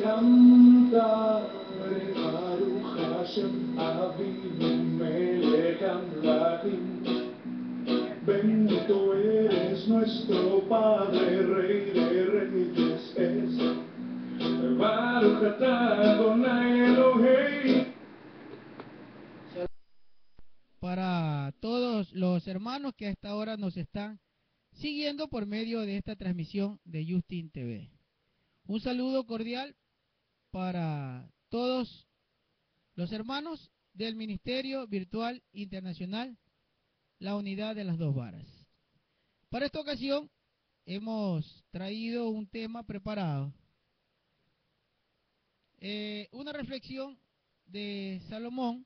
Cantaré Baruch Hashem Avinu Melech Amlachim. Bendito eres nuestro Padre, Rey de Reyes es. Baruch atah Adonai Elohei. Para todos los hermanos que a esta hora nos están siguiendo por medio de esta transmisión de Justin TV. Un saludo cordial para todos los hermanos del Ministerio Virtual Internacional, la Unidad de las Dos Varas. Para esta ocasión hemos traído un tema preparado, una reflexión de Salomón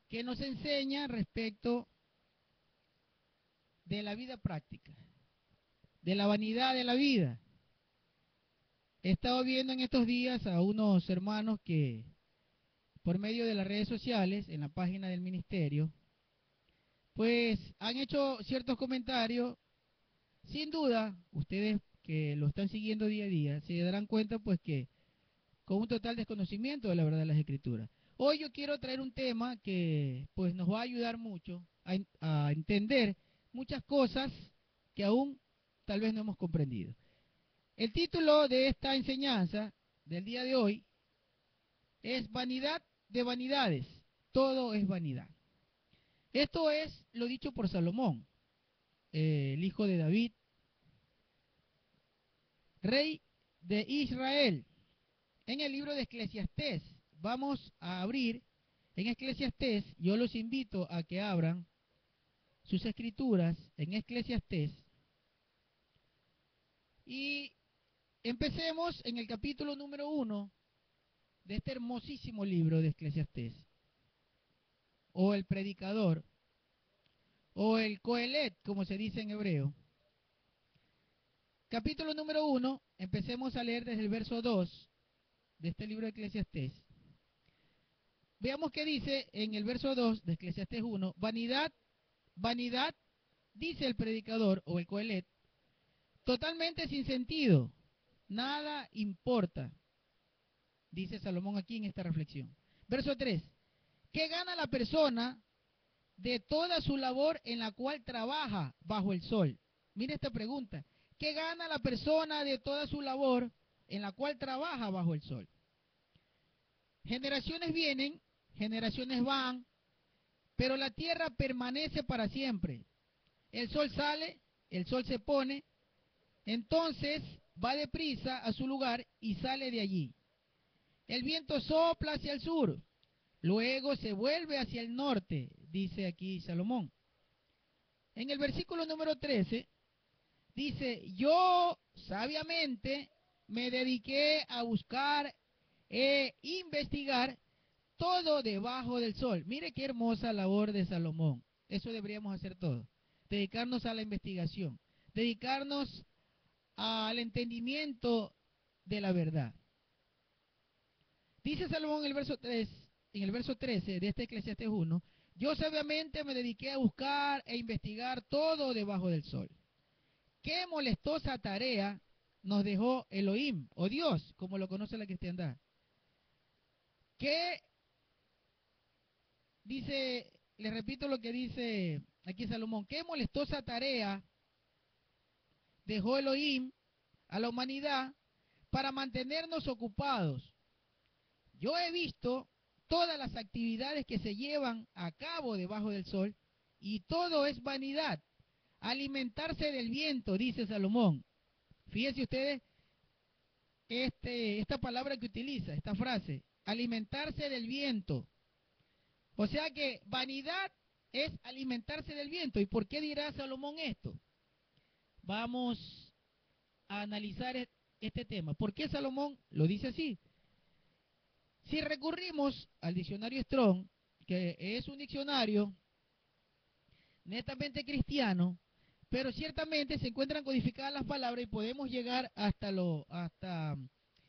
que nos enseña respecto de la vida práctica, de la vanidad de la vida. He estado viendo en estos días a unos hermanos que por medio de las redes sociales, en la página del ministerio, pues han hecho ciertos comentarios. Sin duda, ustedes que lo están siguiendo día a día, se darán cuenta pues que con un total desconocimiento de la verdad de las Escrituras. Hoy yo quiero traer un tema que pues nos va a ayudar mucho a entender muchas cosas que aún tal vez no hemos comprendido. El título de esta enseñanza del día de hoy es Vanidad de vanidades, todo es vanidad. Esto es lo dicho por Salomón, el hijo de David, rey de Israel, en el libro de Eclesiastés. Vamos a abrir en Eclesiastés. Yo los invito a que abran sus escrituras en Eclesiastés y empecemos en el capítulo número 1 de este hermosísimo libro de Eclesiastés, o el predicador, o el Coelet, como se dice en hebreo. Capítulo número 1, empecemos a leer desde el verso 2 de este libro de Eclesiastés. Veamos qué dice en el verso 2 de Eclesiastés 1. Vanidad, vanidad, dice el predicador o el Coelet, totalmente sin sentido, nada importa, dice Salomón aquí en esta reflexión. Verso 3. ¿Qué gana la persona de toda su labor en la cual trabaja bajo el sol? Mire esta pregunta. ¿Qué gana la persona de toda su labor en la cual trabaja bajo el sol? Generaciones vienen, generaciones van, pero la tierra permanece para siempre. El sol sale, el sol se pone, entonces va deprisa a su lugar y sale de allí. El viento sopla hacia el sur, luego se vuelve hacia el norte, dice aquí Salomón. En el versículo número 13 dice, yo sabiamente me dediqué a buscar e investigar todo debajo del sol. Mire qué hermosa labor de Salomón. Eso deberíamos hacer todos. Dedicarnos a la investigación, dedicarnos al entendimiento de la verdad. Dice Salomón en el verso 3, en el verso 13 de este Eclesiastés 1, yo sabiamente me dediqué a buscar e investigar todo debajo del sol. Qué molestosa tarea nos dejó Elohim, o Dios, como lo conoce la cristiandad. Qué, dice, le repito lo que dice aquí Salomón, qué molestosa tarea dejó Elohim a la humanidad para mantenernos ocupados. Yo he visto todas las actividades que se llevan a cabo debajo del sol y todo es vanidad. Alimentarse del viento, dice Salomón. Fíjense ustedes esta palabra que utiliza, esta frase, alimentarse del viento. O sea que vanidad es alimentarse del viento. ¿Y por qué dirá Salomón esto? Vamos a analizar este tema. ¿Por qué Salomón lo dice así? Si recurrimos al diccionario Strong, que es un diccionario netamente cristiano, pero ciertamente se encuentran codificadas las palabras y podemos llegar hasta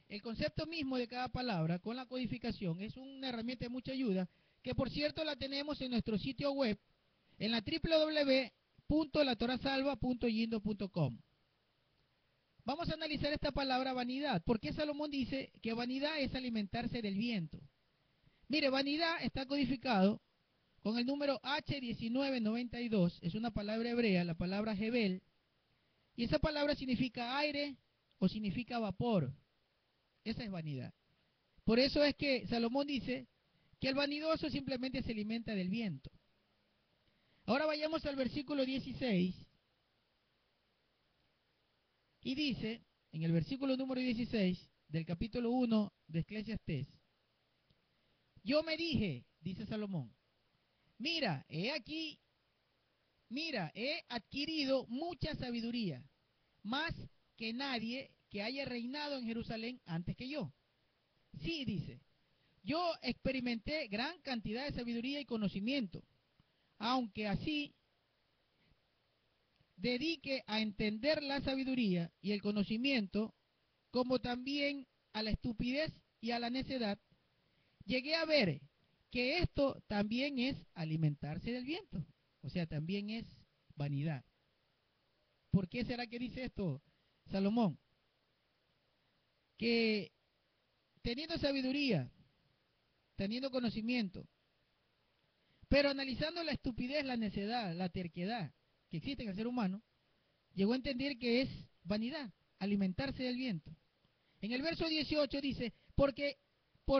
el concepto mismo de cada palabra con la codificación. Es una herramienta de mucha ayuda, que por cierto la tenemos en nuestro sitio web, en la www.latorasalva.yindo.com. Vamos a analizar esta palabra vanidad. ¿Por qué Salomón dice que vanidad es alimentarse del viento? Mire, vanidad está codificado con el número H1992. Es una palabra hebrea, la palabra Hebel. Y esa palabra significa aire o significa vapor. Esa es vanidad. Por eso es que Salomón dice que el vanidoso simplemente se alimenta del viento. Ahora vayamos al versículo 16. Y dice, en el versículo número 16 del capítulo 1 de Eclesiastés, yo me dije, dice Salomón, mira, he adquirido mucha sabiduría, más que nadie que haya reinado en Jerusalén antes que yo. Sí, dice, yo experimenté gran cantidad de sabiduría y conocimiento, aunque así dedique a entender la sabiduría y el conocimiento, como también a la estupidez y a la necedad, llegué a ver que esto también es alimentarse del viento, o sea, también es vanidad. ¿Por qué será que dice esto Salomón? Que teniendo sabiduría, teniendo conocimiento, pero analizando la estupidez, la necedad, la terquedad que existe en el ser humano, llegó a entender que es vanidad, alimentarse del viento. En el verso 18 dice, porque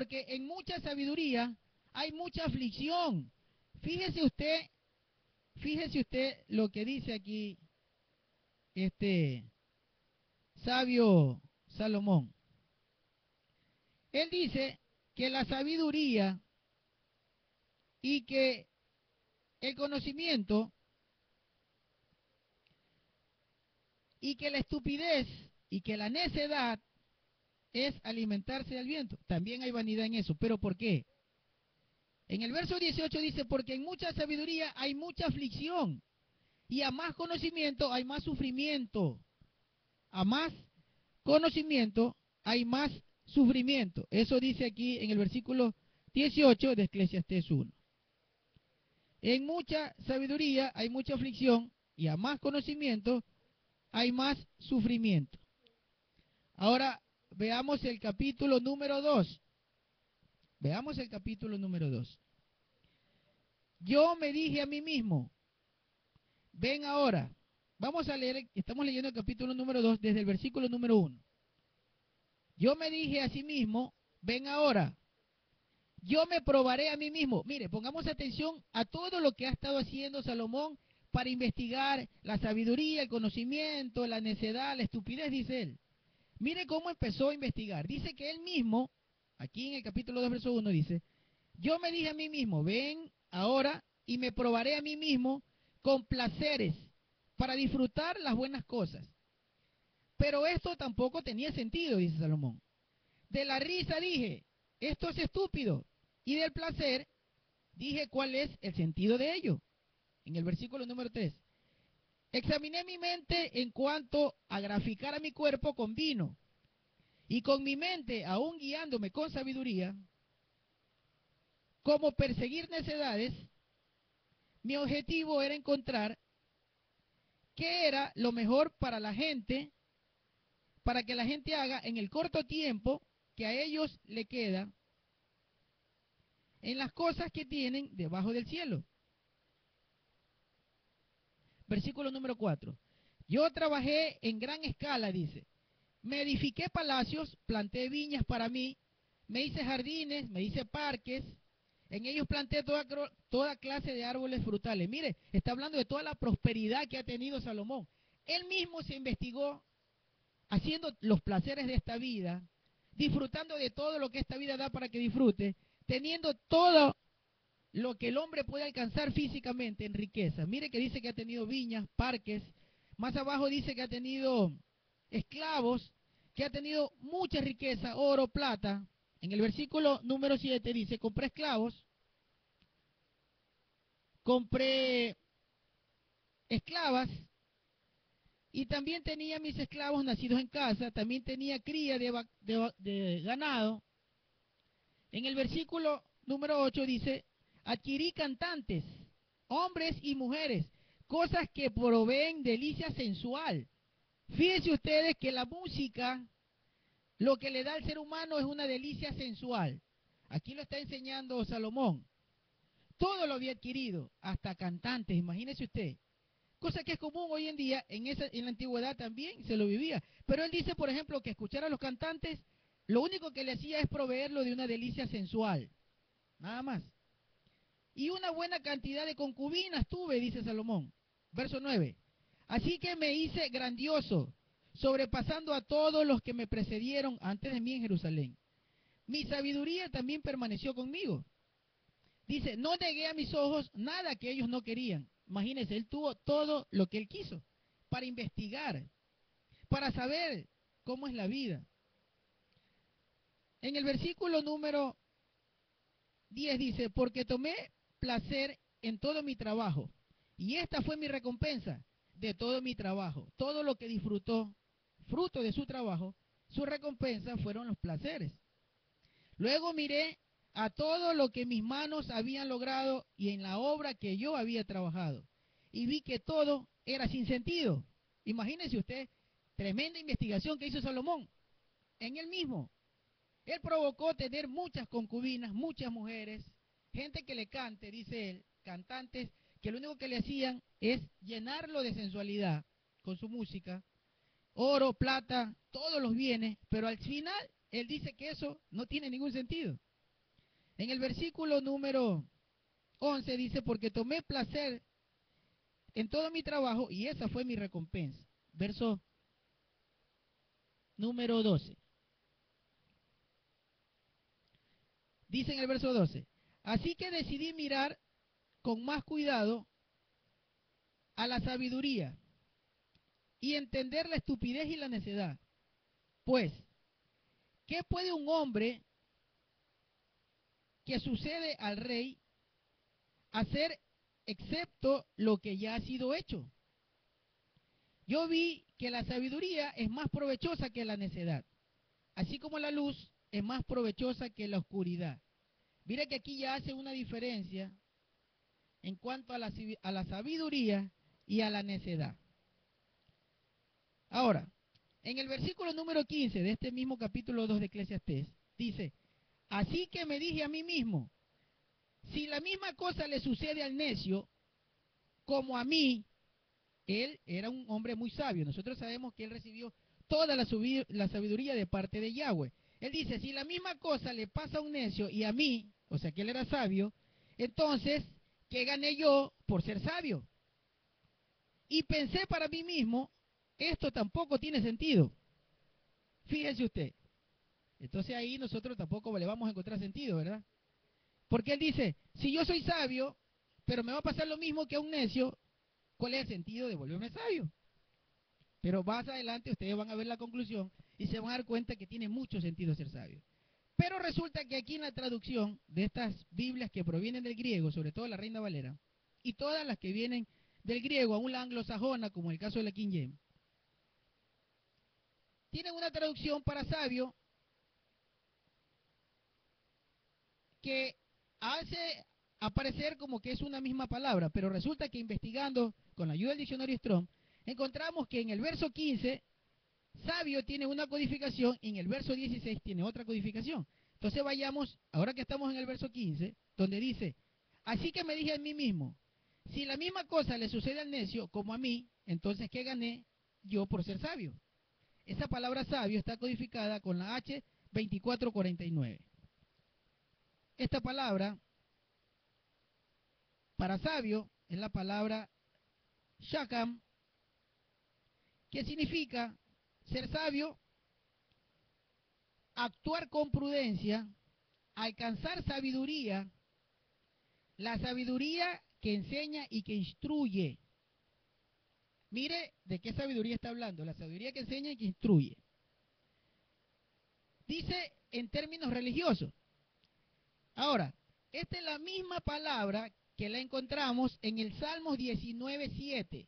en mucha sabiduría hay mucha aflicción. Fíjese usted lo que dice aquí este sabio Salomón. Él dice que la sabiduría y que el conocimiento y que la estupidez y que la necedad es alimentarse del viento. También hay vanidad en eso. ¿Pero por qué? En el verso 18 dice, porque en mucha sabiduría hay mucha aflicción, y a más conocimiento hay más sufrimiento. A más conocimiento hay más sufrimiento. Eso dice aquí en el versículo 18 de Eclesiastés 1. En mucha sabiduría hay mucha aflicción, y a más conocimiento hay más sufrimiento. Ahora veamos el capítulo número 2. Veamos el capítulo número 2. Yo me dije a mí mismo, ven ahora. Vamos a leer, estamos leyendo el capítulo número 2 desde el versículo número 1. Yo me dije a sí mismo, ven ahora. Yo me probaré a mí mismo. Mire, pongamos atención a todo lo que ha estado haciendo Salomón para investigar la sabiduría, el conocimiento, la necedad, la estupidez, dice él. Mire cómo empezó a investigar. Dice que él mismo, aquí en el capítulo 2, verso 1, dice, yo me dije a mí mismo, ven ahora y me probaré a mí mismo con placeres para disfrutar las buenas cosas. Pero esto tampoco tenía sentido, dice Salomón. De la risa dije, esto es estúpido. Y del placer dije, ¿cuál es el sentido de ello? En el versículo número 3. Examiné mi mente en cuanto a graficar a mi cuerpo con vino. Y con mi mente, aún guiándome con sabiduría, como perseguir necedades, mi objetivo era encontrar qué era lo mejor para la gente, para que la gente haga en el corto tiempo que a ellos le queda en las cosas que tienen debajo del cielo. Versículo número 4. Yo trabajé en gran escala, dice. Me edifiqué palacios, planté viñas para mí, me hice jardines, me hice parques. En ellos planté toda clase de árboles frutales. Mire, está hablando de toda la prosperidad que ha tenido Salomón. Él mismo se investigó haciendo los placeres de esta vida, disfrutando de todo lo que esta vida da para que disfrute, teniendo todo lo que el hombre puede alcanzar físicamente en riqueza. Mire que dice que ha tenido viñas, parques. Más abajo dice que ha tenido esclavos, que ha tenido mucha riqueza, oro, plata. En el versículo número 7 dice, compré esclavos, compré esclavas, y también tenía mis esclavos nacidos en casa, también tenía cría de ganado. En el versículo número 8 dice, adquirí cantantes, hombres y mujeres, cosas que proveen delicia sensual. Fíjense ustedes que la música, lo que le da al ser humano es una delicia sensual. Aquí lo está enseñando Salomón. Todo lo había adquirido, hasta cantantes, imagínese usted. Cosa que es común hoy en día, en la antigüedad también se lo vivía. Pero él dice, por ejemplo, que escuchar a los cantantes, lo único que le hacía es proveerlo de una delicia sensual. Nada más. Y una buena cantidad de concubinas tuve, dice Salomón. Verso 9. Así que me hice grandioso, sobrepasando a todos los que me precedieron antes de mí en Jerusalén. Mi sabiduría también permaneció conmigo. Dice, no negué a mis ojos nada que ellos no querían. Imagínense, él tuvo todo lo que él quiso para investigar, para saber cómo es la vida. En el versículo número 10 dice, porque tomé placer en todo mi trabajo, y esta fue mi recompensa de todo mi trabajo. Todo lo que disfrutó, fruto de su trabajo, su recompensa fueron los placeres. Luego miré a todo lo que mis manos habían logrado y en la obra que yo había trabajado, y vi que todo era sin sentido. Imagínense usted, tremenda investigación que hizo Salomón en él mismo. Él provocó tener muchas concubinas, muchas mujeres, gente que le cante, dice él, cantantes que lo único que le hacían es llenarlo de sensualidad con su música, oro, plata, todos los bienes, pero al final él dice que eso no tiene ningún sentido. En el versículo número 11 dice, porque tomé placer en todo mi trabajo y esa fue mi recompensa. Verso número 12. Dice en el verso 12, así que decidí mirar con más cuidado a la sabiduría y entender la estupidez y la necedad. Pues, ¿qué puede un hombre que sucede al rey hacer excepto lo que ya ha sido hecho? Yo vi que la sabiduría es más provechosa que la necedad, así como la luz es más provechosa que la oscuridad. Mira que aquí ya hace una diferencia en cuanto a la sabiduría y a la necedad. Ahora, en el versículo número 15 de este mismo capítulo 2 de Eclesiastés, dice, así que me dije a mí mismo, si la misma cosa le sucede al necio como a mí, él era un hombre muy sabio. Nosotros sabemos que él recibió toda la sabiduría de parte de Yahweh. Él dice, si la misma cosa le pasa a un necio y a mí, o sea que él era sabio, entonces, ¿qué gané yo por ser sabio? Y pensé para mí mismo, esto tampoco tiene sentido. Fíjese usted. Entonces ahí nosotros tampoco le vamos a encontrar sentido, ¿verdad? Porque él dice, si yo soy sabio, pero me va a pasar lo mismo que a un necio, ¿cuál es el sentido de volverme sabio? Pero más adelante ustedes van a ver la conclusión y se van a dar cuenta que tiene mucho sentido ser sabio. Pero resulta que aquí en la traducción de estas Biblias que provienen del griego, sobre todo la Reina Valera, y todas las que vienen del griego, aún la anglosajona, como el caso de la King James, tienen una traducción para sabio que hace aparecer como que es una misma palabra, pero resulta que investigando con la ayuda del diccionario Strong, encontramos que en el verso 15, sabio tiene una codificación y en el verso 16 tiene otra codificación. Entonces vayamos, ahora que estamos en el verso 15, donde dice, así que me dije a mí mismo, si la misma cosa le sucede al necio como a mí, entonces ¿qué gané yo por ser sabio? Esa palabra sabio está codificada con la H 2449. Esta palabra para sabio es la palabra shakam, que significa ser sabio, actuar con prudencia, alcanzar sabiduría, la sabiduría que enseña y que instruye. Mire de qué sabiduría está hablando, la sabiduría que enseña y que instruye. Dice en términos religiosos. Ahora, esta es la misma palabra que la encontramos en el Salmos 19.7.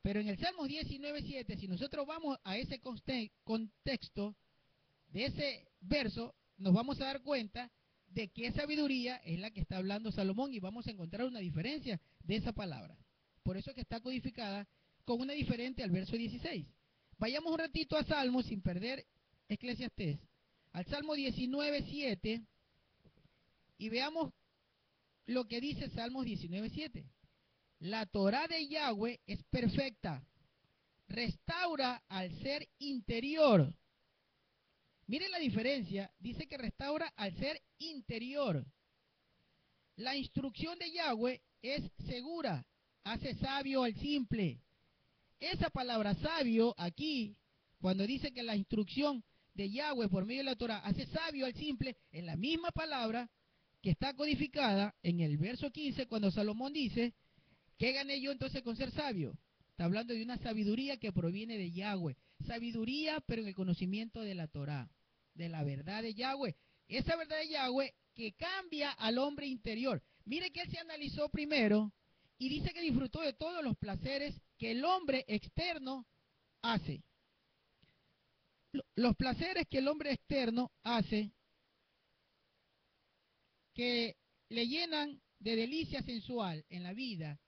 Pero en el Salmos 19.7, si nosotros vamos a ese contexto de ese verso, nos vamos a dar cuenta de qué sabiduría es la que está hablando Salomón y vamos a encontrar una diferencia de esa palabra. Por eso es que está codificada con una diferente al verso 16. Vayamos un ratito a Salmos sin perder Eclesiastés, al Salmo 19:7, y veamos lo que dice Salmos 19:7. La Torá de Yahweh es perfecta, restaura al ser interior. Miren la diferencia, dice que restaura al ser interior. La instrucción de Yahweh es segura, hace sabio al simple. Esa palabra sabio aquí, cuando dice que la instrucción de Yahweh por medio de la Torah hace sabio al simple, es la misma palabra que está codificada en el verso 15 cuando Salomón dice, ¿qué gané yo entonces con ser sabio? Está hablando de una sabiduría que proviene de Yahweh. Sabiduría, pero en el conocimiento de la Torah, de la verdad de Yahweh. Esa verdad de Yahweh que cambia al hombre interior. Mire que él se analizó primero y dice que disfrutó de todos los placeres que el hombre externo hace. Los placeres que el hombre externo hace, que le llenan de delicia sensual en la vida,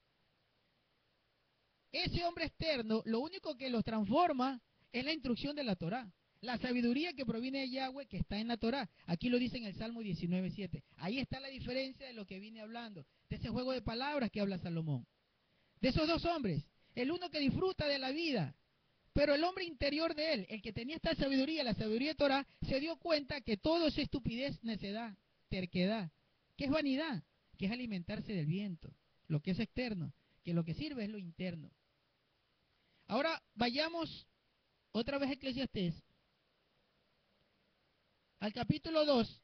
ese hombre externo, lo único que los transforma es la instrucción de la Torá. La sabiduría que proviene de Yahweh que está en la Torá. Aquí lo dice en el Salmo 19:7. Ahí está la diferencia de lo que vine hablando, de ese juego de palabras que habla Salomón. De esos dos hombres, el uno que disfruta de la vida, pero el hombre interior de él, el que tenía esta sabiduría, la sabiduría de Torah, se dio cuenta que todo es estupidez, necedad, terquedad, que es vanidad, que es alimentarse del viento, lo que es externo, que lo que sirve es lo interno. Ahora vayamos otra vez a Eclesiastés, al capítulo 2,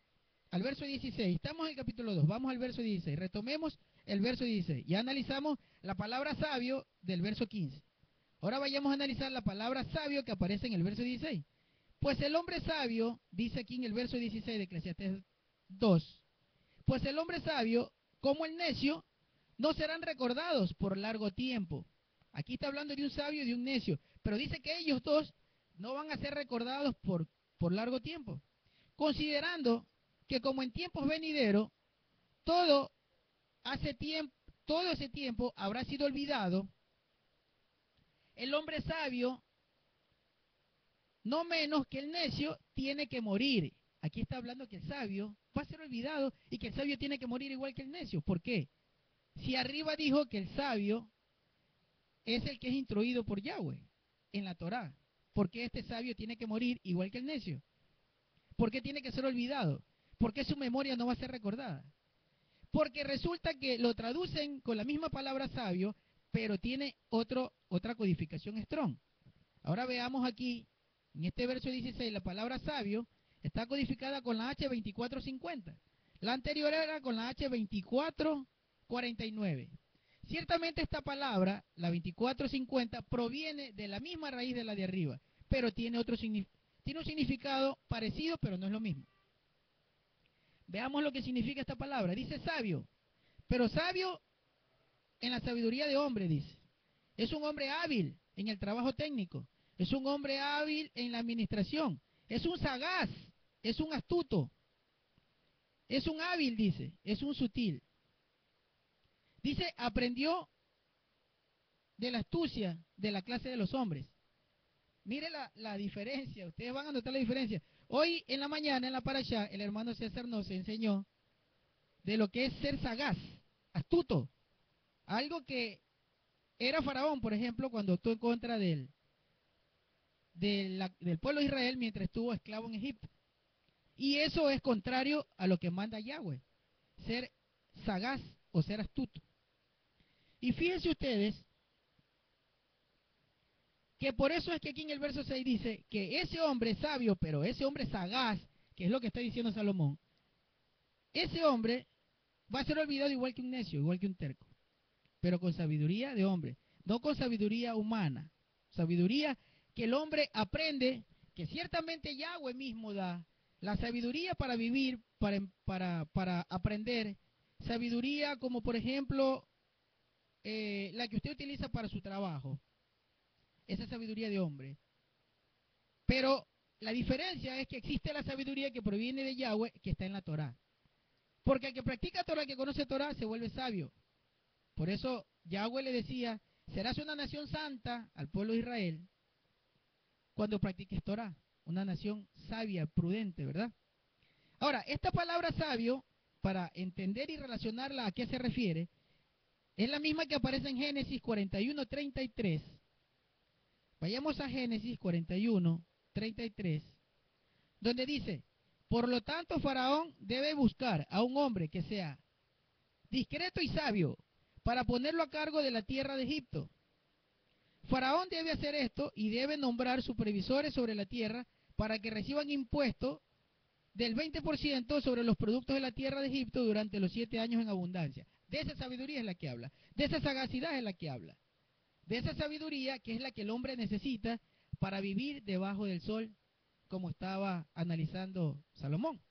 al verso 16. Estamos en el capítulo 2, vamos al verso 16. Retomemos el verso 16. Ya analizamos la palabra sabio del verso 15. Ahora vayamos a analizar la palabra sabio que aparece en el verso 16. Pues el hombre sabio, dice aquí en el verso 16 de Eclesiastés 2, pues el hombre sabio, como el necio, no serán recordados por largo tiempo. Aquí está hablando de un sabio y de un necio, pero dice que ellos dos no van a ser recordados por largo tiempo. Considerando que como en tiempos venideros, todo, todo ese tiempo habrá sido olvidado, el hombre sabio, no menos que el necio, tiene que morir. Aquí está hablando que el sabio va a ser olvidado y que el sabio tiene que morir igual que el necio. ¿Por qué? Si arriba dijo que el sabio es el que es instruido por Yahweh en la Torá, ¿por qué este sabio tiene que morir igual que el necio? ¿Por qué tiene que ser olvidado? ¿Por qué su memoria no va a ser recordada? Porque resulta que lo traducen con la misma palabra sabio, pero tiene otra codificación strong. Ahora veamos aquí, en este verso 16, la palabra sabio está codificada con la H2450. La anterior era con la H2449. Ciertamente esta palabra, la 2450, proviene de la misma raíz de la de arriba, pero tiene tiene un significado parecido, pero no es lo mismo. Veamos lo que significa esta palabra. Dice sabio, pero sabio en la sabiduría de hombre, dice. Es un hombre hábil en el trabajo técnico. Es un hombre hábil en la administración. Es un sagaz. Es un astuto. Es un hábil, dice. Es un sutil. Dice, aprendió de la astucia de la clase de los hombres. Mire la diferencia. Ustedes van a notar la diferencia. Hoy en la mañana, en la parashá, el hermano César nos enseñó de lo que es ser sagaz, astuto. Algo que era Faraón, por ejemplo, cuando actuó en contra del pueblo de Israel mientras estuvo esclavo en Egipto. Y eso es contrario a lo que manda Yahweh, ser sagaz o ser astuto. Y fíjense ustedes que por eso es que aquí en el verso 6 dice que ese hombre sabio, pero ese hombre sagaz, que es lo que está diciendo Salomón, ese hombre va a ser olvidado igual que un necio, igual que un terco, pero con sabiduría de hombre, no con sabiduría humana, sabiduría que el hombre aprende, que ciertamente Yahweh mismo da, la sabiduría para vivir, para aprender, sabiduría como por ejemplo la que usted utiliza para su trabajo, esa sabiduría de hombre. Pero la diferencia es que existe la sabiduría que proviene de Yahweh, que está en la Torá. Porque el que practica Torah, el que conoce Torah, se vuelve sabio. Por eso Yahweh le decía, serás una nación santa al pueblo de Israel, cuando practiques Torah. Una nación sabia, prudente, ¿verdad? Ahora, esta palabra sabio, para entender y relacionarla a qué se refiere, es la misma que aparece en Génesis 41:33. Vayamos a Génesis 41:33, donde dice: por lo tanto, Faraón debe buscar a un hombre que sea discreto y sabio para ponerlo a cargo de la tierra de Egipto. Faraón debe hacer esto y debe nombrar supervisores sobre la tierra para que reciban impuestos del 20% sobre los productos de la tierra de Egipto durante los 7 años en abundancia. De esa sabiduría es la que habla, de esa sagacidad es la que habla, de esa sabiduría que es la que el hombre necesita para vivir debajo del sol, como estaba analizando Salomón.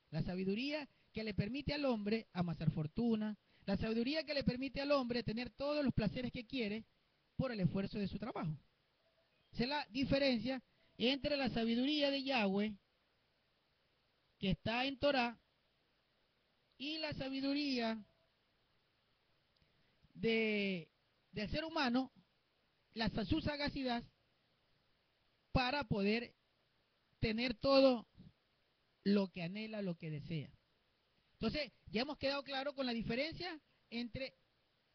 La sabiduría que le permite al hombre amasar fortuna, la sabiduría que le permite al hombre tener todos los placeres que quiere por el esfuerzo de su trabajo. Esa es la diferencia entre la sabiduría de Yahweh, que está en Torah, y la sabiduría del ser humano, su sagacidad, para poder tener todo lo que anhela, lo que desea. Entonces, ya hemos quedado claro con la diferencia entre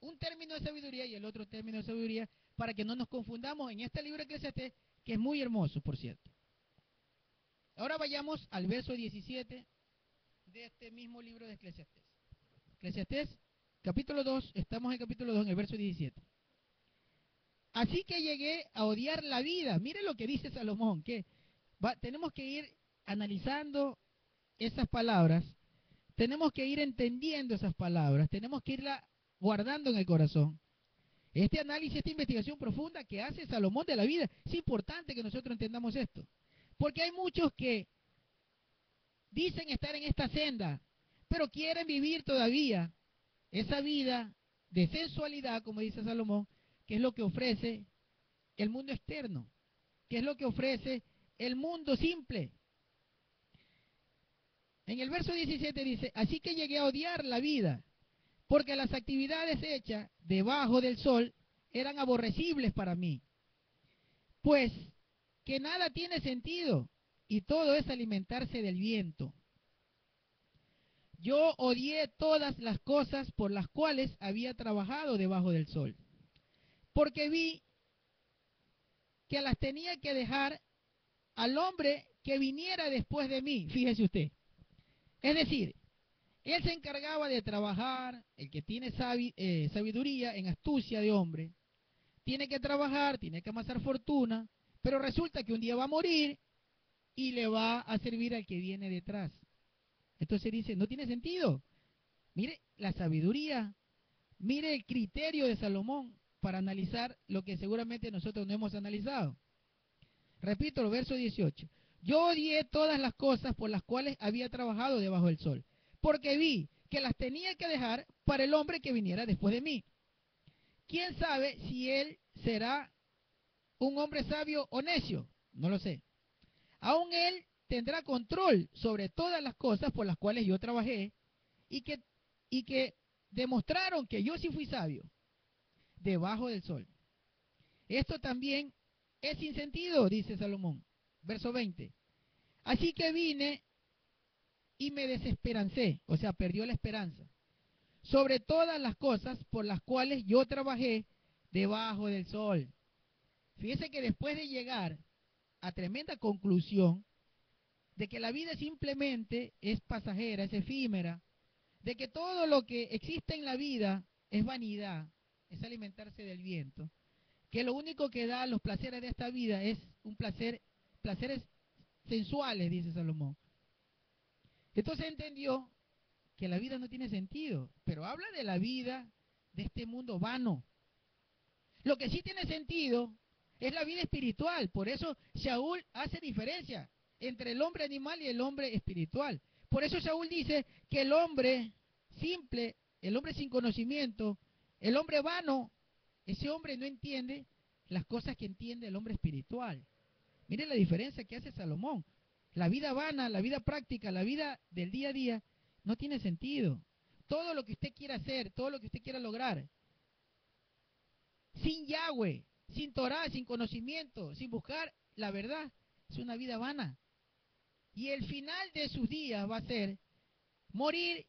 un término de sabiduría y el otro término de sabiduría, para que no nos confundamos en este libro de Eclesiastés, que es muy hermoso, por cierto. Ahora vayamos al verso 17 de este mismo libro de Eclesiastés. Eclesiastés, capítulo 2, estamos en capítulo 2, en el verso 17. Así que llegué a odiar la vida. Mire lo que dice Salomón, que tenemos que ir analizando esas palabras, tenemos que ir entendiendo esas palabras, tenemos que irla guardando en el corazón. Este análisis, esta investigación profunda que hace Salomón de la vida, es importante que nosotros entendamos esto. Porque hay muchos que dicen estar en esta senda, pero quieren vivir todavía esa vida de sensualidad, como dice Salomón, que es lo que ofrece el mundo externo, que es lo que ofrece el mundo simple. En el verso 17 dice: así que llegué a odiar la vida, porque las actividades hechas debajo del sol eran aborrecibles para mí, pues que nada tiene sentido y todo es alimentarse del viento. Yo odié todas las cosas por las cuales había trabajado debajo del sol, porque vi que las tenía que dejar al hombre que viniera después de mí. Fíjese usted. Es decir, él se encargaba de trabajar, el que tiene sabiduría en astucia de hombre, tiene que trabajar, tiene que amasar fortuna, pero resulta que un día va a morir y le va a servir al que viene detrás. Entonces dice, no tiene sentido. Mire la sabiduría, mire el criterio de Salomón para analizar lo que seguramente nosotros no hemos analizado. Repito, el verso 18. Yo odié todas las cosas por las cuales había trabajado debajo del sol, porque vi que las tenía que dejar para el hombre que viniera después de mí. ¿Quién sabe si él será un hombre sabio o necio? No lo sé. Aún él tendrá control sobre todas las cosas por las cuales yo trabajé y que demostraron que yo sí fui sabio debajo del sol. Esto también es sin sentido, dice Salomón. Verso 20. Así que vine y me desesperancé, o sea, perdió la esperanza, sobre todas las cosas por las cuales yo trabajé debajo del sol. Fíjese que después de llegar a tremenda conclusión de que la vida simplemente es pasajera, es efímera, de que todo lo que existe en la vida es vanidad, es alimentarse del viento, que lo único que da los placeres de esta vida es un placeres sensuales, dice Salomón. Entonces entendió que la vida no tiene sentido, pero habla de la vida de este mundo vano. Lo que sí tiene sentido es la vida espiritual. Por eso Shaul hace diferencia entre el hombre animal y el hombre espiritual. Por eso Shaul dice que el hombre simple, el hombre sin conocimiento, el hombre vano, ese hombre no entiende las cosas que entiende el hombre espiritual. Miren la diferencia que hace Salomón. La vida vana, la vida práctica, la vida del día a día, no tiene sentido. Todo lo que usted quiera hacer, todo lo que usted quiera lograr, sin Yahweh, sin Torah, sin conocimiento, sin buscar la verdad, es una vida vana. Y el final de sus días va a ser morir,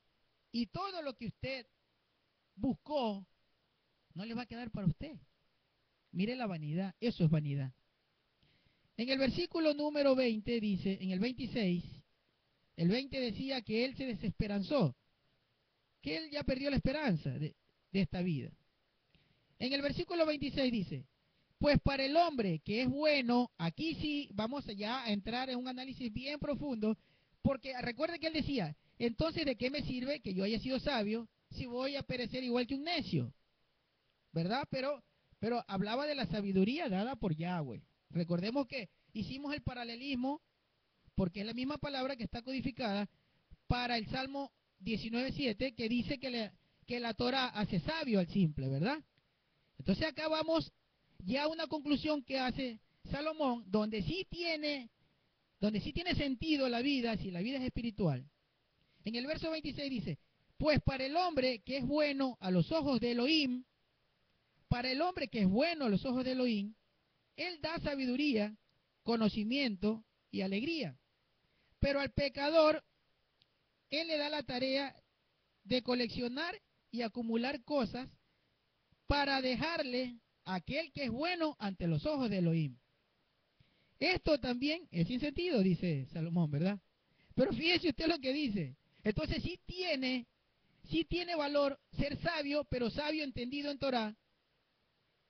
y todo lo que usted buscó no le va a quedar para usted. Mire la vanidad, eso es vanidad. En el versículo número 20 dice, en el 26, el 20 decía que él se desesperanzó, que él ya perdió la esperanza de esta vida. En el versículo 26 dice, pues para el hombre que es bueno, aquí sí vamos ya a entrar en un análisis bien profundo, porque recuerden que él decía, entonces ¿de qué me sirve que yo haya sido sabio si voy a perecer igual que un necio? ¿Verdad? Pero hablaba de la sabiduría dada por Yahweh. Recordemos que hicimos el paralelismo, porque es la misma palabra que está codificada para el Salmo 19.7, que dice que la Torah hace sabio al simple, ¿verdad? Entonces acá vamos ya a una conclusión que hace Salomón, donde sí tiene sentido la vida, si la vida es espiritual. En el verso 26 dice, pues para el hombre que es bueno a los ojos de Elohim, para el hombre que es bueno a los ojos de Elohim, él da sabiduría, conocimiento y alegría. Pero al pecador, él le da la tarea de coleccionar y acumular cosas para dejarle a aquel que es bueno ante los ojos de Elohim. Esto también es sin sentido, dice Salomón, ¿verdad? Pero fíjese usted lo que dice. Entonces sí tiene valor ser sabio, pero sabio entendido en Torah,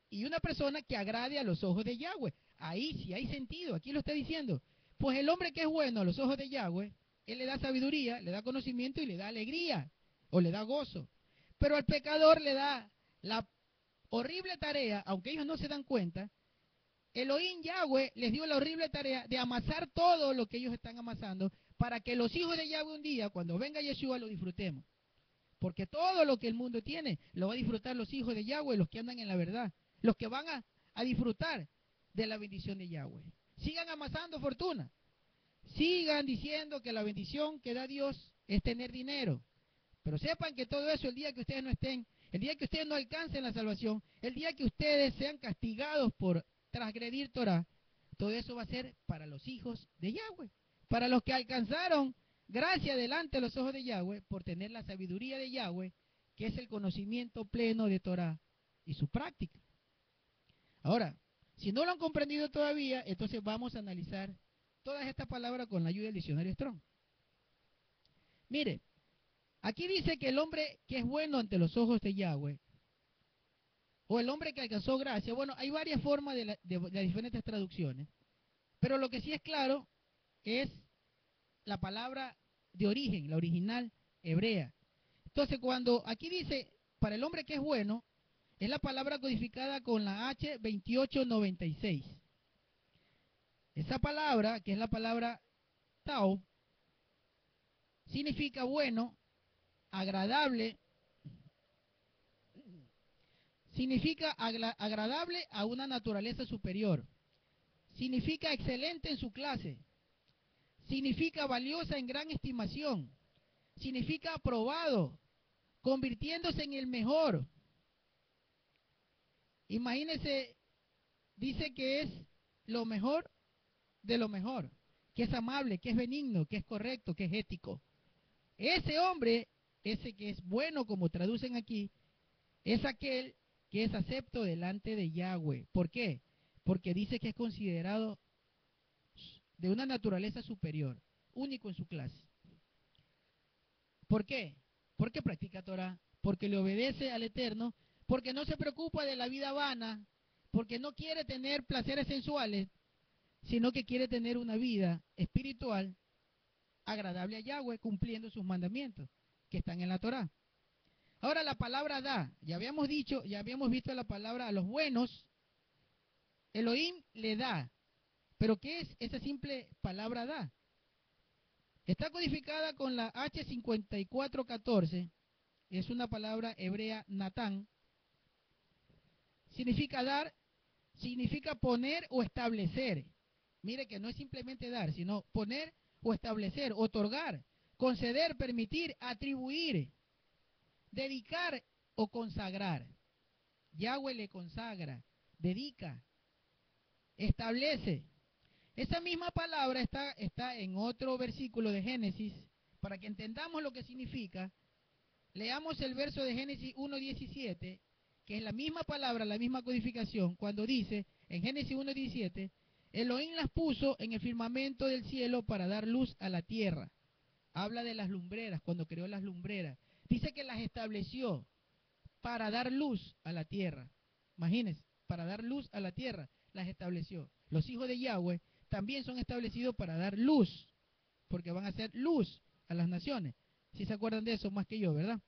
y una persona que agrade a los ojos de Yahweh. Ahí sí hay sentido, aquí lo está diciendo. Pues el hombre que es bueno a los ojos de Yahweh, él le da sabiduría, le da conocimiento y le da alegría, o le da gozo. Pero al pecador le da la horrible tarea, aunque ellos no se dan cuenta, Elohim Yahweh les dio la horrible tarea de amasar todo lo que ellos están amasando para que los hijos de Yahweh un día, cuando venga Yeshua, lo disfrutemos. Porque todo lo que el mundo tiene lo va a disfrutar los hijos de Yahweh, los que andan en la verdad, los que van a disfrutar de la bendición de Yahweh. Sigan amasando fortuna, sigan diciendo que la bendición que da Dios es tener dinero, pero sepan que todo eso, el día que ustedes no estén, el día que ustedes no alcancen la salvación, el día que ustedes sean castigados por transgredir Torah, todo eso va a ser para los hijos de Yahweh, para los que alcanzaron gracia delante de los ojos de Yahweh por tener la sabiduría de Yahweh, que es el conocimiento pleno de Torah y su práctica. Ahora, si no lo han comprendido todavía, entonces vamos a analizar todas estas palabras con la ayuda del diccionario Strong. Mire, aquí dice que el hombre que es bueno ante los ojos de Yahweh, o el hombre que alcanzó gracia, bueno, hay varias formas de las diferentes traducciones, pero lo que sí es claro es la palabra de origen, la original hebrea. Entonces, cuando aquí dice, para el hombre que es bueno, es la palabra codificada con la H2896. Esa palabra, que es la palabra Tao, significa bueno, agradable, significa agradable a una naturaleza superior, significa excelente en su clase, significa valiosa en gran estimación, significa aprobado, convirtiéndose en el mejor. Imagínese, dice que es lo mejor de lo mejor, que es amable, que es benigno, que es correcto, que es ético. Ese hombre, ese que es bueno, como traducen aquí, es aquel que es acepto delante de Yahweh. ¿Por qué? Porque dice que es considerado de una naturaleza superior, único en su clase. ¿Por qué? Porque practica Torah, porque le obedece al Eterno, porque no se preocupa de la vida vana, porque no quiere tener placeres sensuales, sino que quiere tener una vida espiritual agradable a Yahweh, cumpliendo sus mandamientos que están en la Torah. Ahora la palabra da, ya habíamos dicho, ya habíamos visto la palabra a los buenos, Elohim le da. Pero ¿qué es esa simple palabra da? Está codificada con la H5414, es una palabra hebrea natán, significa dar, significa poner o establecer. Mire que no es simplemente dar, sino poner o establecer, otorgar, conceder, permitir, atribuir, dedicar o consagrar. Yahweh le consagra, dedica, establece. Esa misma palabra está en otro versículo de Génesis. Para que entendamos lo que significa, leamos el verso de Génesis 1:17, que es la misma palabra, la misma codificación, cuando dice, en Génesis 1:17, Elohim las puso en el firmamento del cielo para dar luz a la tierra. Habla de las lumbreras, cuando creó las lumbreras. Dice que las estableció para dar luz a la tierra. Imagínense, para dar luz a la tierra, las estableció. Los hijos de Yahweh también son establecidos para dar luz, porque van a ser luz a las naciones. Si se acuerdan de eso más que yo, ¿verdad?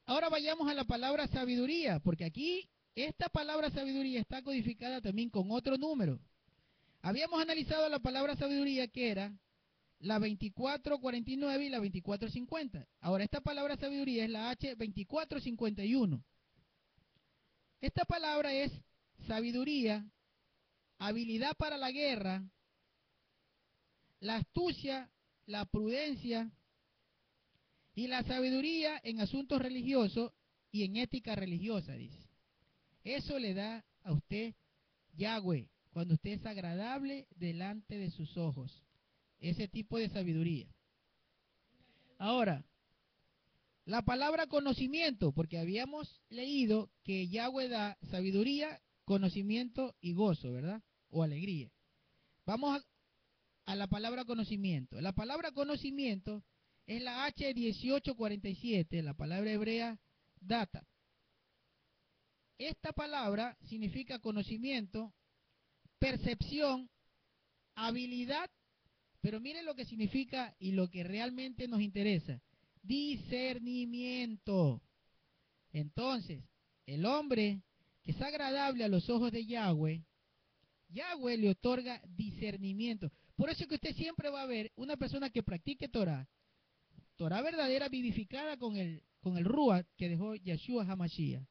Ahora vayamos a la palabra sabiduría, porque aquí esta palabra sabiduría está codificada también con otro número. Habíamos analizado la palabra sabiduría, que era la 2449 y la 2450. Ahora esta palabra sabiduría es la H2451. Esta palabra es sabiduría, habilidad para la guerra, la astucia, la prudencia y la sabiduría en asuntos religiosos y en ética religiosa, dice. Eso le da a usted Yahweh cuando usted es agradable delante de sus ojos. Ese tipo de sabiduría. Ahora, la palabra conocimiento, porque habíamos leído que Yahweh da sabiduría, conocimiento y gozo, ¿verdad? O alegría. Vamos a la palabra conocimiento. La palabra conocimiento es la H1847, la palabra hebrea data. Esta palabra significa conocimiento, percepción, habilidad, pero miren lo que significa y lo que realmente nos interesa: discernimiento. Entonces, el hombre que es agradable a los ojos de Yahweh, Yahweh le otorga discernimiento. Por eso es que usted siempre va a ver una persona que practique Torah, Torah verdadera vivificada con el Ruach que dejó Yeshua HaMashiach,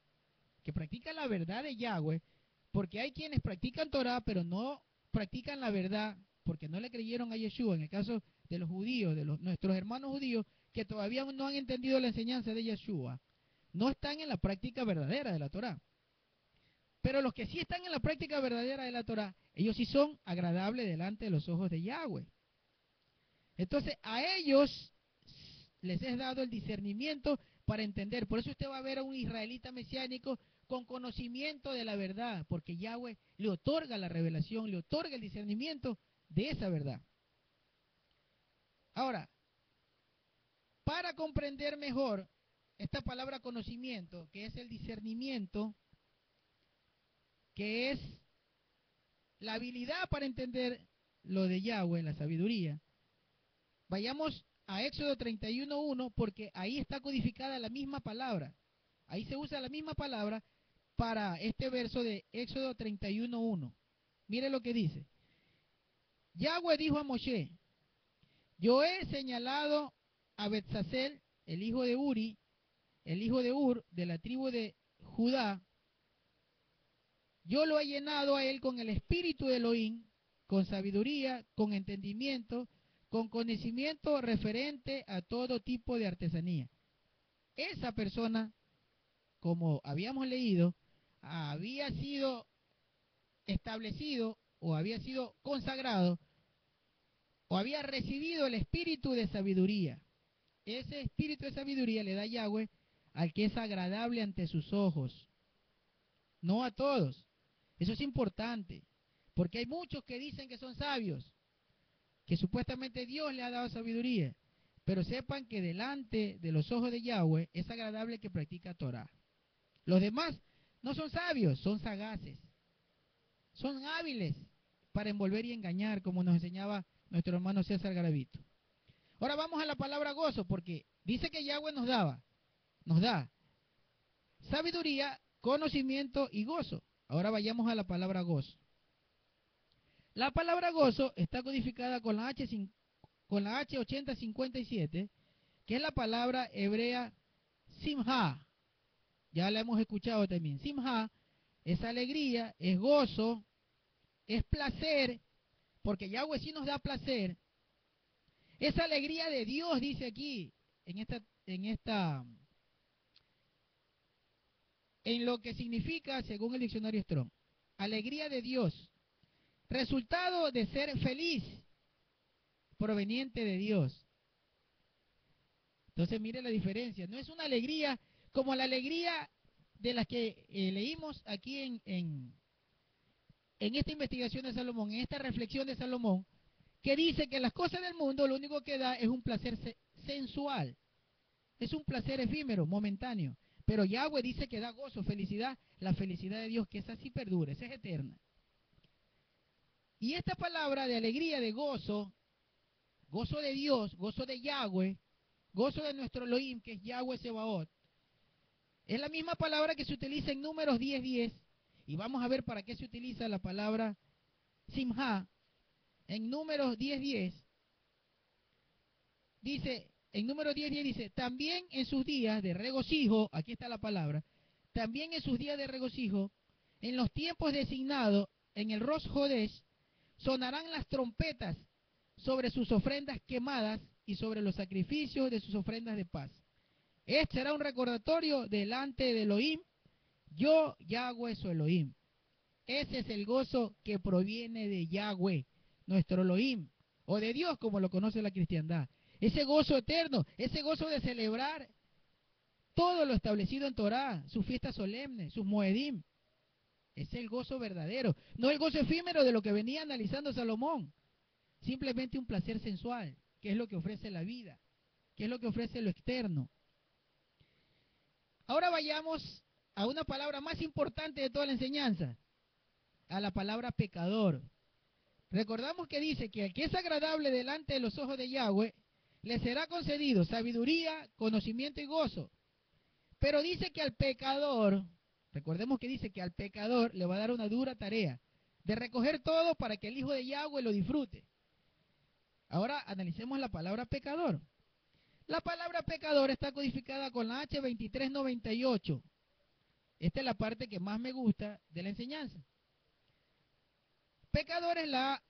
que practica la verdad de Yahweh, porque hay quienes practican Torah pero no practican la verdad porque no le creyeron a Yeshua. En el caso de los judíos, de nuestros hermanos judíos, que todavía no han entendido la enseñanza de Yeshua, no están en la práctica verdadera de la Torah. Pero los que sí están en la práctica verdadera de la Torah, ellos sí son agradables delante de los ojos de Yahweh. Entonces a ellos les es dado el discernimiento para entender. Por eso usted va a ver a un israelita mesiánico con conocimiento de la verdad, porque Yahweh le otorga la revelación, le otorga el discernimiento de esa verdad. Ahora, para comprender mejor esta palabra conocimiento, que es el discernimiento, que es la habilidad para entender lo de Yahweh, la sabiduría, vayamos a Éxodo 31:1, porque ahí está codificada la misma palabra. Ahí se usa la misma palabra para este verso de Éxodo 31:1. Mire lo que dice. Yahweh dijo a Moshe: yo he señalado a Betzalel, el hijo de Uri, el hijo de Ur, de la tribu de Judá. Yo lo he llenado a él con el espíritu de Elohim, con sabiduría, con entendimiento, con conocimiento referente a todo tipo de artesanía. Esa persona, como habíamos leído, había sido establecido o había sido consagrado o había recibido el espíritu de sabiduría. Ese espíritu de sabiduría le da Yahweh al que es agradable ante sus ojos, no a todos. Eso es importante, porque hay muchos que dicen que son sabios, que supuestamente Dios le ha dado sabiduría, pero sepan que delante de los ojos de Yahweh es agradable el que practica Torah. Los demás no son sabios, son sagaces, son hábiles para envolver y engañar, como nos enseñaba nuestro hermano César Garavito. Ahora vamos a la palabra gozo, porque dice que Yahweh nos da sabiduría, conocimiento y gozo. Ahora vayamos a la palabra gozo. La palabra gozo está codificada con la H8057, que es la palabra hebrea simha. Ya la hemos escuchado también. Simha es alegría, es gozo, es placer, porque Yahweh sí nos da placer. Es alegría de Dios, dice aquí, en lo que significa según el diccionario Strong. Alegría de Dios. resultado de ser feliz, proveniente de Dios. Entonces mire la diferencia, no es una alegría como la alegría de las que leímos aquí en esta investigación de Salomón, en esta reflexión de Salomón, que dice que las cosas del mundo lo único que da es un placer sensual, es un placer efímero, momentáneo, pero Yahweh dice que da gozo, felicidad, la felicidad de Dios, que esa sí perdura, esa es eterna. Y esta palabra de alegría, de gozo, gozo de Dios, gozo de Yahweh, gozo de nuestro Elohim, que es Yahweh Sebaot, es la misma palabra que se utiliza en Números 10:10, y vamos a ver para qué se utiliza la palabra Simha. En Números 10:10, dice, en Números 10:10 dice, también en sus días de regocijo, aquí está la palabra, también en sus días de regocijo, en los tiempos designados, en el Rosh Hodesh, sonarán las trompetas sobre sus ofrendas quemadas y sobre los sacrificios de sus ofrendas de paz. Este será un recordatorio delante de Elohim. Yo, Yahweh, soy Elohim. Ese es el gozo que proviene de Yahweh, nuestro Elohim, o de Dios, como lo conoce la cristiandad. Ese gozo eterno, ese gozo de celebrar todo lo establecido en Torah, sus fiestas solemnes, sus moedim. Es el gozo verdadero, no el gozo efímero de lo que venía analizando Salomón. Simplemente un placer sensual, que es lo que ofrece la vida, que es lo que ofrece lo externo. Ahora vayamos a una palabra más importante de toda la enseñanza, a la palabra pecador. Recordamos que dice que al que es agradable delante de los ojos de Yahweh, le será concedido sabiduría, conocimiento y gozo. Pero dice que al pecador, recordemos que dice que al pecador le va a dar una dura tarea de recoger todo para que el hijo de Yahweh lo disfrute. Ahora analicemos la palabra pecador. La palabra pecador está codificada con la H2398. Esta es la parte que más me gusta de la enseñanza. Pecador es la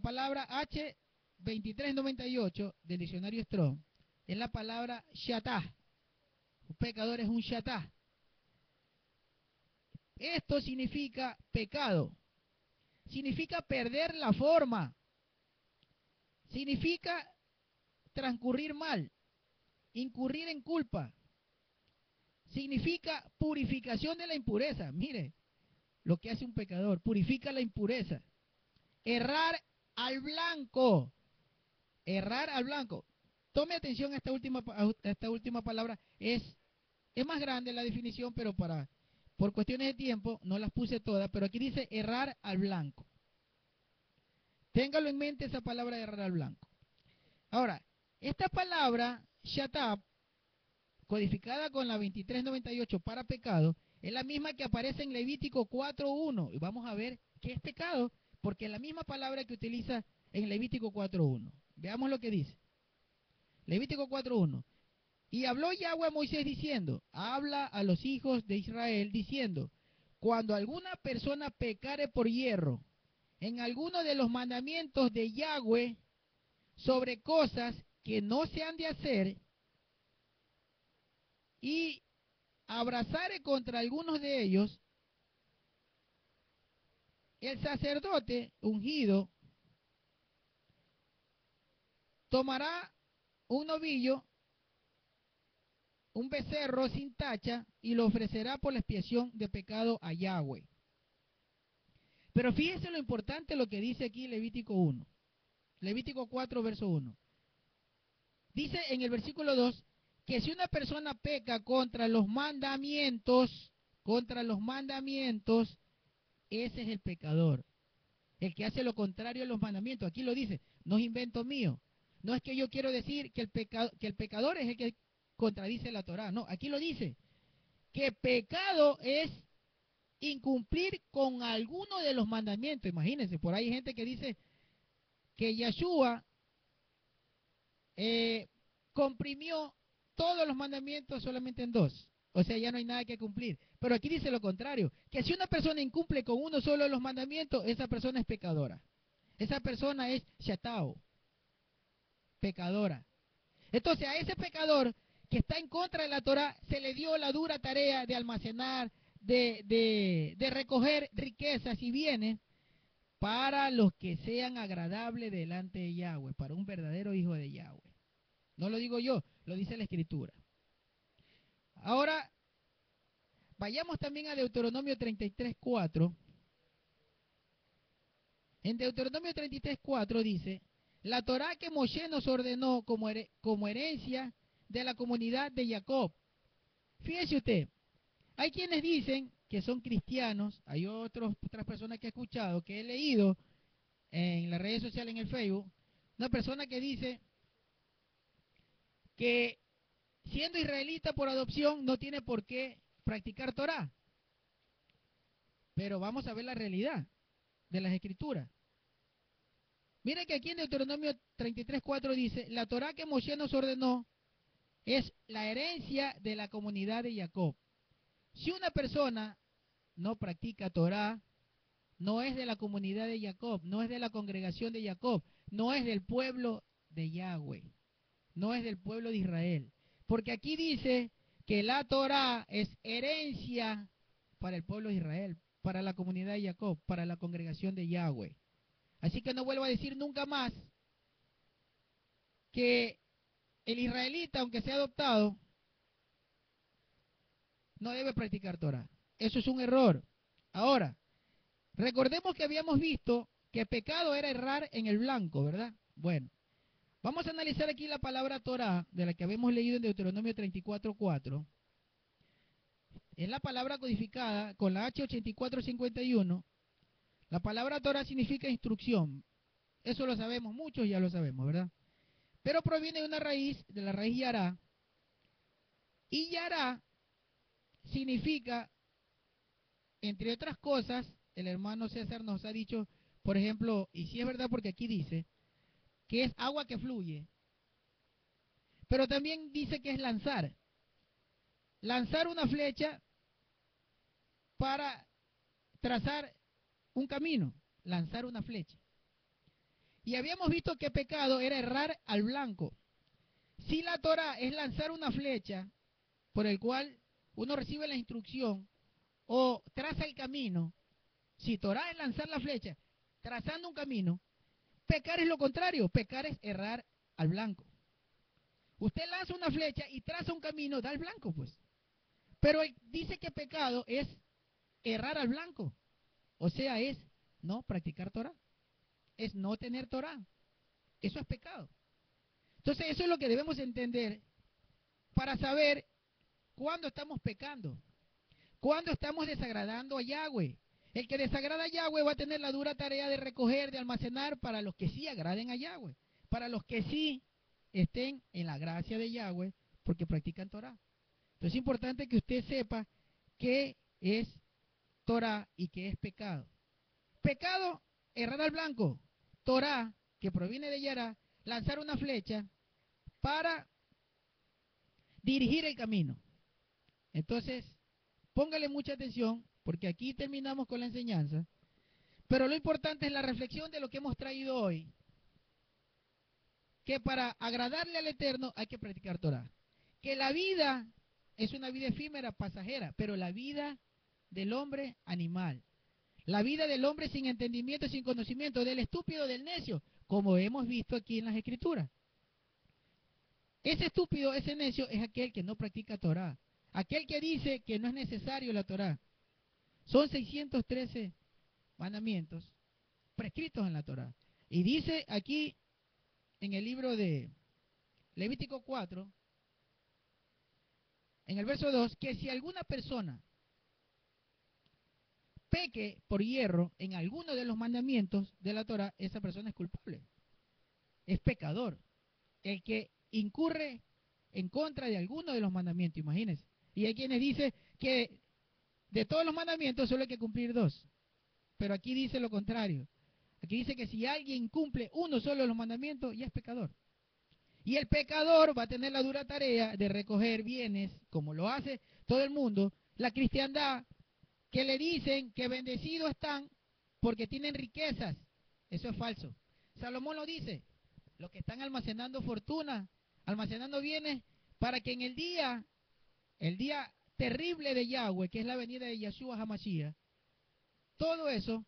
palabra H2398 del diccionario Strong. Es la palabra shatah. Un pecador es un shatah. Esto significa pecado. Significa perder la forma. Significa transcurrir mal. Incurrir en culpa. Significa purificación de la impureza. Mire lo que hace un pecador. Purifica la impureza. Errar al blanco. Errar al blanco. Tome atención a esta última palabra. Es más grande la definición, pero por cuestiones de tiempo no las puse todas. Pero aquí dice errar al blanco. Téngalo en mente esa palabra de errar al blanco. Ahora, esta palabra, shatab, codificada con la 2398 para pecado, es la misma que aparece en Levítico 4.1. Y vamos a ver qué es pecado, porque es la misma palabra que utiliza en Levítico 4.1. Veamos lo que dice. Levítico 4.1. Y habló Yahweh a Moisés diciendo, habla a los hijos de Israel diciendo, cuando alguna persona pecare por hierro en alguno de los mandamientos de Yahweh sobre cosas que no se han de hacer y abrazare contra algunos de ellos, el sacerdote ungido tomará un novillo, un becerro sin tacha, y lo ofrecerá por la expiación de pecado a Yahweh. Pero fíjense lo importante lo que dice aquí Levítico 1. Levítico 4, verso 1. Dice en el versículo 2 que si una persona peca contra los mandamientos, ese es el pecador. El que hace lo contrario a los mandamientos. Aquí lo dice, no es invento mío. No es que yo quiero decir que el pecador es el que contradice la Torá. No, aquí lo dice. Que pecado es incumplir con alguno de los mandamientos. Imagínense, por ahí hay gente que dice que Yahshua comprimió todos los mandamientos solamente en 2. O sea, ya no hay nada que cumplir. Pero aquí dice lo contrario, que si una persona incumple con uno solo de los mandamientos, esa persona es pecadora. Esa persona es shatao, pecadora. Entonces a ese pecador que está en contra de la Torah se le dio la dura tarea de almacenar, de recoger riquezas y bienes para los que sean agradables delante de Yahweh, para un verdadero hijo de Yahweh. No lo digo yo, lo dice la Escritura. Ahora, vayamos también a Deuteronomio 33:4. En Deuteronomio 33:4 dice, la Torá que Moshe nos ordenó como herencia de la comunidad de Jacob. Fíjese usted, hay quienes dicen que son cristianos, hay otras personas que he escuchado, que he leído en las redes sociales, en el Facebook, una persona que dice que siendo israelita por adopción no tiene por qué practicar Torá. Pero vamos a ver la realidad de las Escrituras. Miren que aquí en Deuteronomio 33:4 dice, la Torá que Moshe nos ordenó es la herencia de la comunidad de Jacob. Si una persona no practica Torá, no es de la comunidad de Jacob, no es de la congregación de Jacob, no es del pueblo de Yahweh, no es del pueblo de Israel. Porque aquí dice que la Torá es herencia para el pueblo de Israel, para la comunidad de Jacob, para la congregación de Yahweh. Así que no vuelvo a decir nunca más que el israelita, aunque sea adoptado, no debe practicar Torah. Eso es un error. Ahora, recordemos que habíamos visto que pecado era errar en el blanco, ¿verdad? Bueno, vamos a analizar aquí la palabra Torah, de la que habíamos leído en Deuteronomio 34:4. Es la palabra codificada con la H8451. La palabra Torah significa instrucción. Eso lo sabemos, muchos ya lo sabemos, ¿verdad? Pero proviene de una raíz, de la raíz yará. Y yará significa, entre otras cosas, el hermano César nos ha dicho, por ejemplo, y si es verdad porque aquí dice, que es agua que fluye. Pero también dice que es lanzar. Lanzar una flecha para trazar un camino. Lanzar una flecha. Y habíamos visto que pecado era errar al blanco. Si la Torah es lanzar una flecha por el cual uno recibe la instrucción o traza el camino, si Torah es lanzar la flecha trazando un camino, pecar es lo contrario, pecar es errar al blanco. Usted lanza una flecha y traza un camino, da al blanco pues. Pero él dice que pecado es errar al blanco, o sea, es no practicar Torah, es no tener Torah. Eso es pecado. Entonces eso es lo que debemos entender para saber cuándo estamos pecando, cuándo estamos desagradando a Yahweh. El que desagrada a Yahweh va a tener la dura tarea de recoger, de almacenar para los que sí agraden a Yahweh, para los que sí estén en la gracia de Yahweh porque practican Torah. Entonces es importante que usted sepa qué es Torah y qué es pecado. Pecado, errar al blanco. Torah, que proviene de Yará, lanzar una flecha para dirigir el camino. Entonces, póngale mucha atención, porque aquí terminamos con la enseñanza, pero lo importante es la reflexión de lo que hemos traído hoy, que para agradarle al Eterno hay que practicar Torah. Que la vida es una vida efímera, pasajera, pero la vida del hombre animal, la vida del hombre sin entendimiento, sin conocimiento, del estúpido, del necio, como hemos visto aquí en las Escrituras. Ese estúpido, ese necio es aquel que no practica Torah, aquel que dice que no es necesario la Torah. Son 613 mandamientos prescritos en la Torah. Y dice aquí en el libro de Levítico 4, en el verso 2, que si alguna persona peque por hierro en alguno de los mandamientos de la Torah, esa persona es culpable, es pecador. El que incurre en contra de alguno de los mandamientos, imagínense. Y hay quienes dicen que de todos los mandamientos solo hay que cumplir 2. Pero aquí dice lo contrario. Aquí dice que si alguien cumple uno solo de los mandamientos, ya es pecador. Y el pecador va a tener la dura tarea de recoger bienes, como lo hace todo el mundo, la cristiandad, que le dicen que bendecidos están porque tienen riquezas. Eso es falso. Salomón lo dice, los que están almacenando fortuna, almacenando bienes, para que en el día terrible de Yahweh, que es la venida de Yeshua HaMashiach, todo eso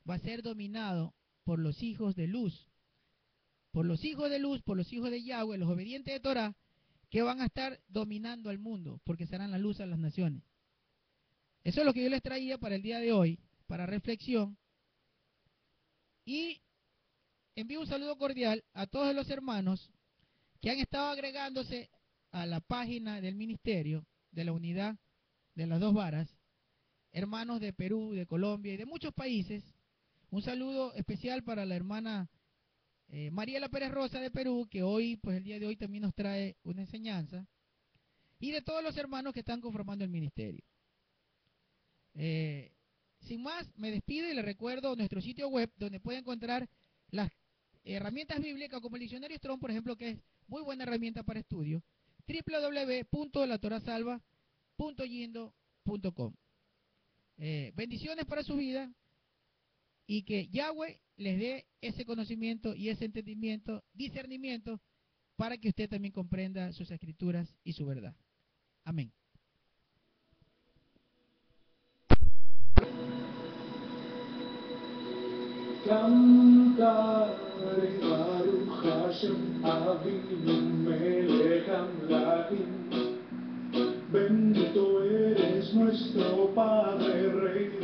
va a ser dominado por los hijos de luz. Por los hijos de luz, por los hijos de Yahweh, los obedientes de Torah, que van a estar dominando al mundo, porque serán la luz a las naciones. Eso es lo que yo les traía para el día de hoy, para reflexión. Y envío un saludo cordial a todos los hermanos que han estado agregándose a la página del ministerio de la unidad de las dos varas, hermanos de Perú, de Colombia y de muchos países. Un saludo especial para la hermana Mariela Pérez Rosa de Perú, que hoy, pues el día de hoy también nos trae una enseñanza, y de todos los hermanos que están conformando el ministerio. Sin más, me despido y les recuerdo nuestro sitio web, donde pueden encontrar las herramientas bíblicas como el diccionario Strong, por ejemplo, que es muy buena herramienta para estudio, www.latorasalva.yindo.com. Bendiciones para su vida y que Yahweh les dé ese conocimiento y ese entendimiento, discernimiento, para que usted también comprenda sus escrituras y su verdad. Amén. Cantaré Baruch Hashem Avinu Melech Amlachim. Bendito eres nuestro Padre, Rey